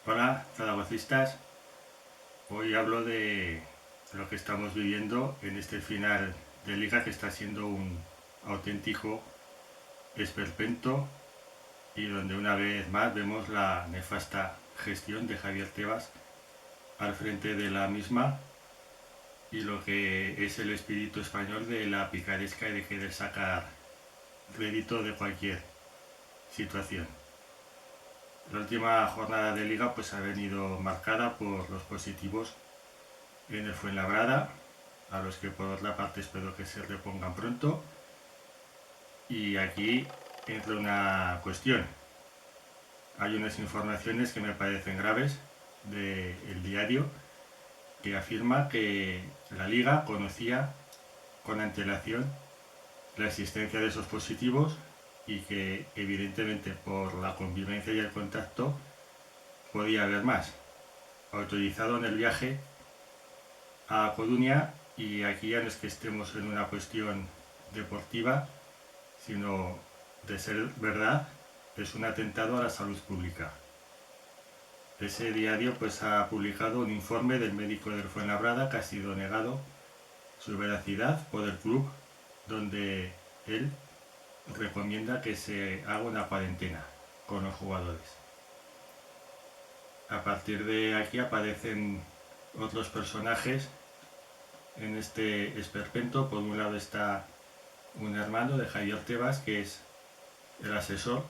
Hola, zaragocistas. Hoy hablo de lo que estamos viviendo en este final de liga que está siendo un auténtico esperpento y donde una vez más vemos la nefasta gestión de Javier Tebas al frente de la misma y lo que es el espíritu español de la picaresca y de querer sacar rédito de cualquier situación. La última jornada de liga pues ha venido marcada por los positivos en el Fuenlabrada, a los que por otra parte espero que se repongan pronto. Y aquí entra una cuestión. Hay unas informaciones que me parecen graves del diario que afirma que la liga conocía con antelación la existencia de esos positivos y que evidentemente por la convivencia y el contacto podía haber más. Autorizado en el viaje a Coruña, y aquí ya no es que estemos en una cuestión deportiva, sino de ser verdad, es un atentado a la salud pública. Ese diario pues ha publicado un informe del médico del Fuenlabrada que ha sido negado su veracidad por el club, donde él recomienda que se haga una cuarentena con los jugadores. A partir de aquí aparecen otros personajes en este esperpento. Por un lado está un hermano de Javier Tebas, que es el asesor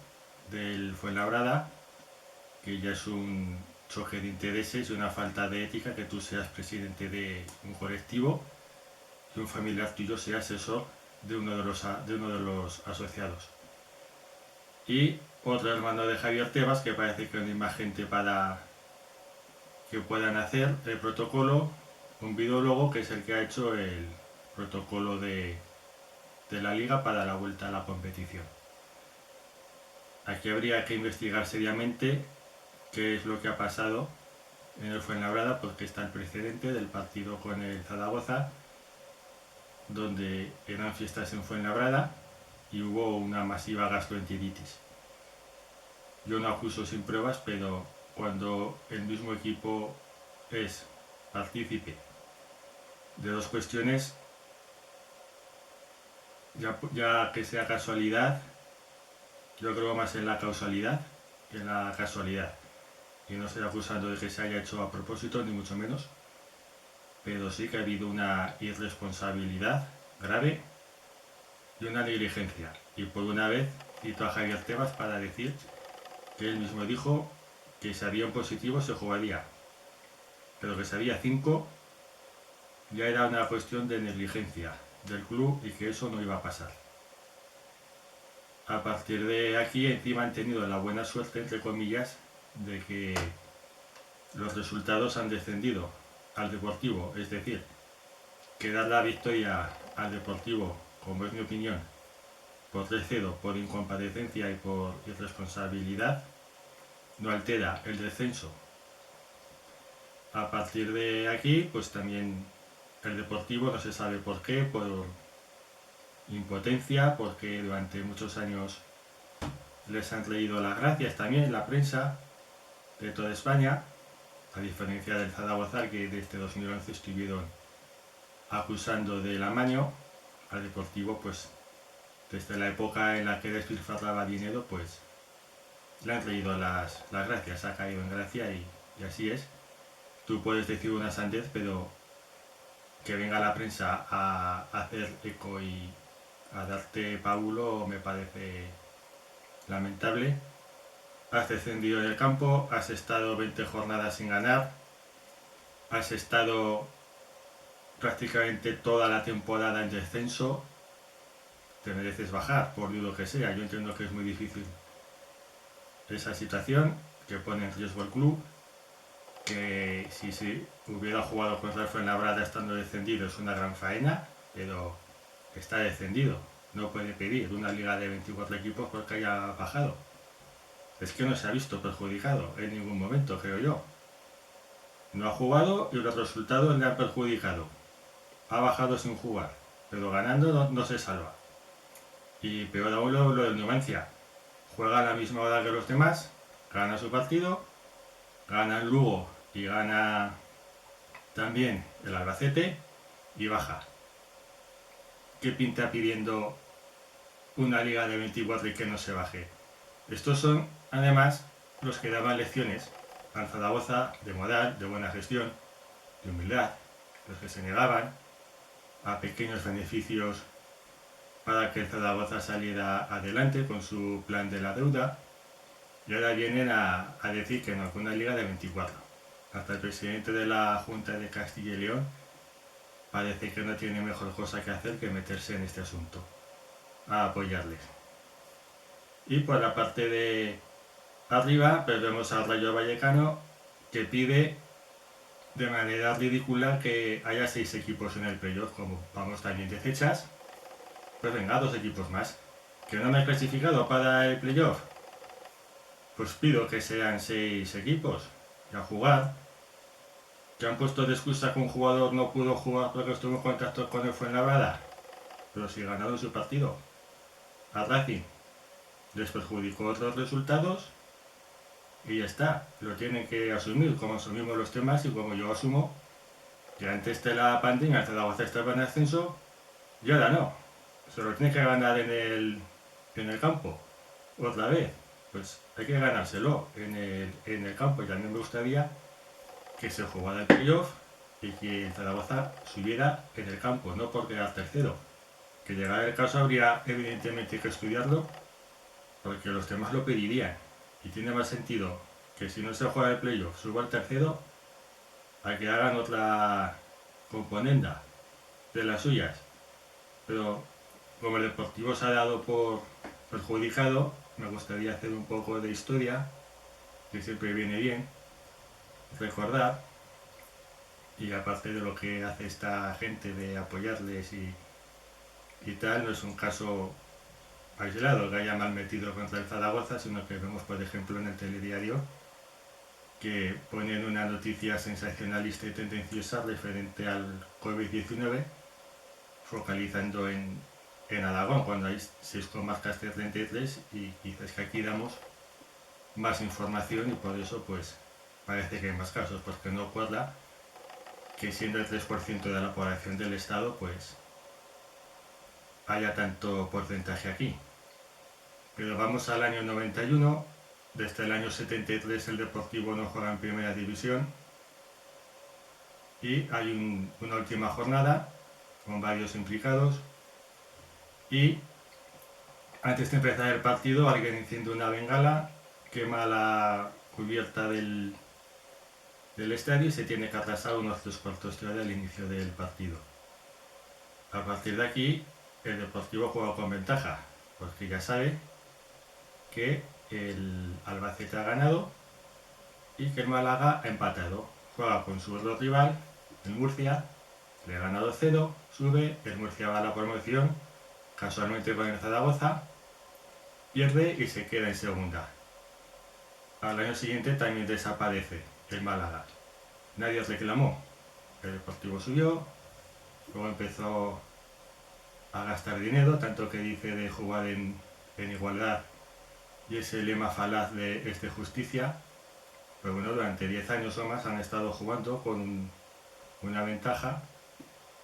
del Fuenlabrada, que ya es un choque de intereses y una falta de ética que tú seas presidente de un colectivo y un familiar tuyo sea asesor de uno de los asociados. Y otro hermano de Javier Tebas, que parece que no hay más gente para que puedan hacer el protocolo, un videólogo que es el que ha hecho el protocolo de la liga para la vuelta a la competición. Aquí habría que investigar seriamente qué es lo que ha pasado en el Fuenlabrada, porque está el precedente del partido con el Zaragoza, donde eran fiestas en Fuenlabrada y hubo una masiva gastroenteritis. Yo no acuso sin pruebas, pero cuando el mismo equipo es partícipe de dos cuestiones, ya que sea casualidad, yo creo más en la causalidad que en la casualidad. Y no estoy acusando de que se haya hecho a propósito, ni mucho menos, pero sí que ha habido una irresponsabilidad grave y una negligencia. Y por una vez cito a Javier Tebas para decir que él mismo dijo que si había un positivo se jugaría, pero que si había 5 ya era una cuestión de negligencia del club y que eso no iba a pasar. A partir de aquí encima han tenido la buena suerte, entre comillas, de que los resultados han descendido al Deportivo, es decir, que dar la victoria al Deportivo, como es mi opinión, por 3-0, por incomparecencia y por irresponsabilidad, no altera el descenso. A partir de aquí, pues también el Deportivo no se sabe por qué, por impotencia, porque durante muchos años les han traído las gracias también la prensa de toda España, a diferencia del Zaragoza, que desde 2011 estuvieron acusando del amaño al Deportivo, pues desde la época en la que despilfarraba dinero, pues le han traído las gracias, ha caído en gracia y así es. Tú puedes decir una sandez, pero que venga la prensa a hacer eco y a darte pábulo me parece lamentable. Has descendido en el campo, has estado 20 jornadas sin ganar, has estado prácticamente toda la temporada en descenso, te mereces bajar, por lo que sea. Yo entiendo que es muy difícil esa situación, que pone en riesgo el club, que si se hubiera jugado contra el Fuenlabrada estando descendido es una gran faena, pero está descendido. No puede pedir una liga de 24 equipos porque haya bajado. Es que no se ha visto perjudicado en ningún momento, creo yo. No ha jugado y los resultados le han perjudicado. Ha bajado sin jugar, pero ganando no se salva. Y peor aún lo del Numancia. Juega a la misma hora que los demás, gana su partido Gana el Lugo y gana también el Albacete y baja. ¿Qué pinta pidiendo una liga de 24 y que no se baje? Estos son, además, los que daban lecciones al Zaragoza de moral, de buena gestión, de humildad, los que se negaban a pequeños beneficios para que el Zaragoza saliera adelante con su plan de la deuda, y ahora vienen a decir que no, con una liga de 24. Hasta el presidente de la Junta de Castilla y León parece que no tiene mejor cosa que hacer que meterse en este asunto, a apoyarles. Y por la parte de arriba, pues vemos al Rayo Vallecano que pide de manera ridícula que haya 6 equipos en el playoff, como vamos también de fechas, pues venga, 2 equipos más. ¿Que no me he clasificado para el playoff? Pues pido que sean 6 equipos y a jugar. Que han puesto de excusa que un jugador no pudo jugar porque estuvo en contacto con el Fuenlabrada, pero si ganaron su partido. A Racing les perjudicó otros resultados y ya está, lo tienen que asumir como asumimos los temas y como yo asumo que antes de la pandemia el Zaragoza estaba en ascenso y ahora no, se lo tiene que ganar en el campo otra vez, pues hay que ganárselo en el campo. Y a mí me gustaría que se jugara el playoff y que el Zaragoza subiera en el campo, no por quedar tercero. Que llegara el caso habría evidentemente que estudiarlo porque los demás lo pedirían y tiene más sentido que si no se juega el playoff suba el tercero a que hagan otra componenda de las suyas. Pero como el Deportivo se ha dado por perjudicado, me gustaría hacer un poco de historia, que siempre viene bien recordar, y aparte de lo que hace esta gente de apoyarles y tal, no es un caso aislado que haya mal metido contra el Zaragoza, sino que vemos por ejemplo en el telediario que ponen una noticia sensacionalista y tendenciosa referente al COVID-19, focalizando en Aragón, cuando hay 6 comarcas de 33, y dices que aquí damos más información y por eso pues parece que hay más casos, porque no cuadra que siendo el 3% de la población del estado pues haya tanto porcentaje aquí. Pero vamos al año 91, desde el año 73 el Deportivo no juega en primera división y hay una última jornada con varios implicados y antes de empezar el partido alguien enciende una bengala, quema la cubierta del estadio y se tiene que atrasar unos 3 cuartos de hora al inicio del partido. A partir de aquí el Deportivo juega con ventaja porque ya sabe que el Albacete ha ganado y que el Málaga ha empatado. Juega con su otro rival, el Murcia, le ha ganado 0, sube, el Murcia va a la promoción, casualmente con el Zaragoza, pierde y se queda en segunda. Al año siguiente también desaparece el Málaga. Nadie reclamó. El Deportivo subió, luego empezó a gastar dinero, tanto que dice de jugar en igualdad y ese lema falaz de justicia. Pero bueno, durante 10 años o más han estado jugando con una ventaja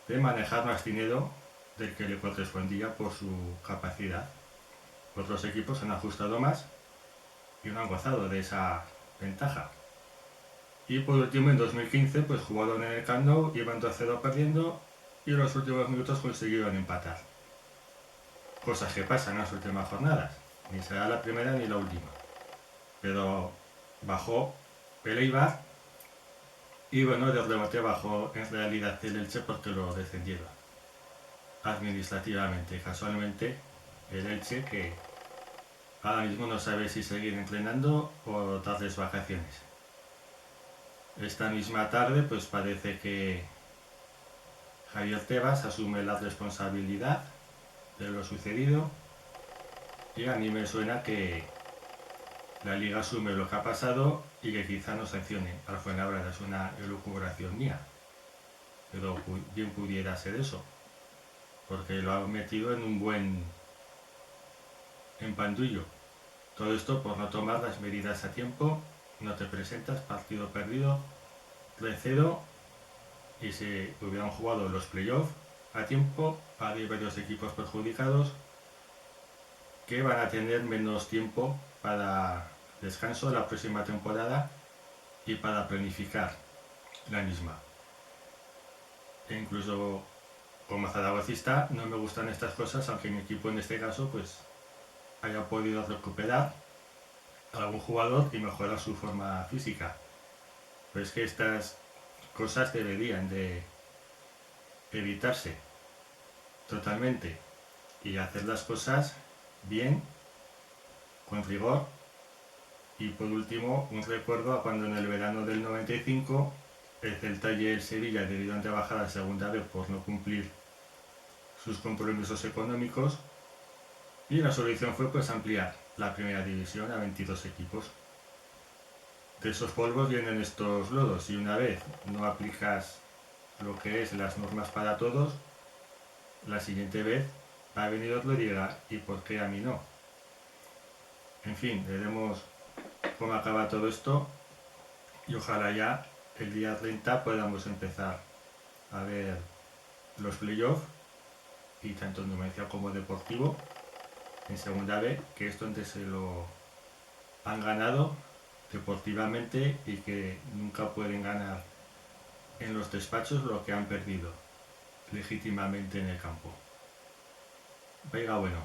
de manejar más dinero del que le correspondía por su capacidad. Otros equipos han ajustado más y no han gozado de esa ventaja. Y por último en 2015 pues jugaron en el Camp Nou, iban 2-0 perdiendo y en los últimos minutos consiguieron empatar. Cosas que pasan en las últimas jornadas, ni será la primera ni la última. Pero bajó el Eibar y bueno, de rebote bajó en realidad el Elche porque lo descendieron administrativamente. Casualmente el Elche, que ahora mismo no sabe si seguir entrenando o darles vacaciones. Esta misma tarde pues parece que Javier Tebas asume la responsabilidad de lo sucedido y a mí me suena que la liga asume lo que ha pasado y que quizá no sancione al Fuenlabrada. Es una elucubración mía, pero bien pudiera ser eso, porque lo ha metido en un buen empandullo. Todo esto por no tomar las medidas a tiempo no te presentas, partido perdido, 3-0, y si hubieran jugado los playoffs a tiempo, hay varios equipos perjudicados que van a tener menos tiempo para descanso la próxima temporada y para planificar la misma. E incluso como zaragocista no me gustan estas cosas, aunque mi equipo en este caso pues haya podido recuperar a algún jugador y mejorar su forma física. Pero es que estas cosas deberían de evitarse totalmente y hacer las cosas bien, con rigor. Y por último, un recuerdo a cuando en el verano del 95 el Celta y el Sevilla debieron de bajar a segunda vez por no cumplir sus compromisos económicos, y la solución fue pues ampliar la primera división a 22 equipos. De esos polvos vienen estos lodos, y una vez no aplicas lo que es las normas para todos, la siguiente vez va a venir otro y dirá, ¿y por qué a mí no? En fin, veremos cómo acaba todo esto, y ojalá ya el día 30 podamos empezar a ver los playoffs, y tanto en Numancia como Deportivo en segunda B, que es donde se lo han ganado deportivamente y que nunca pueden ganar en los despachos lo que han perdido legítimamente en el campo. Venga, bueno.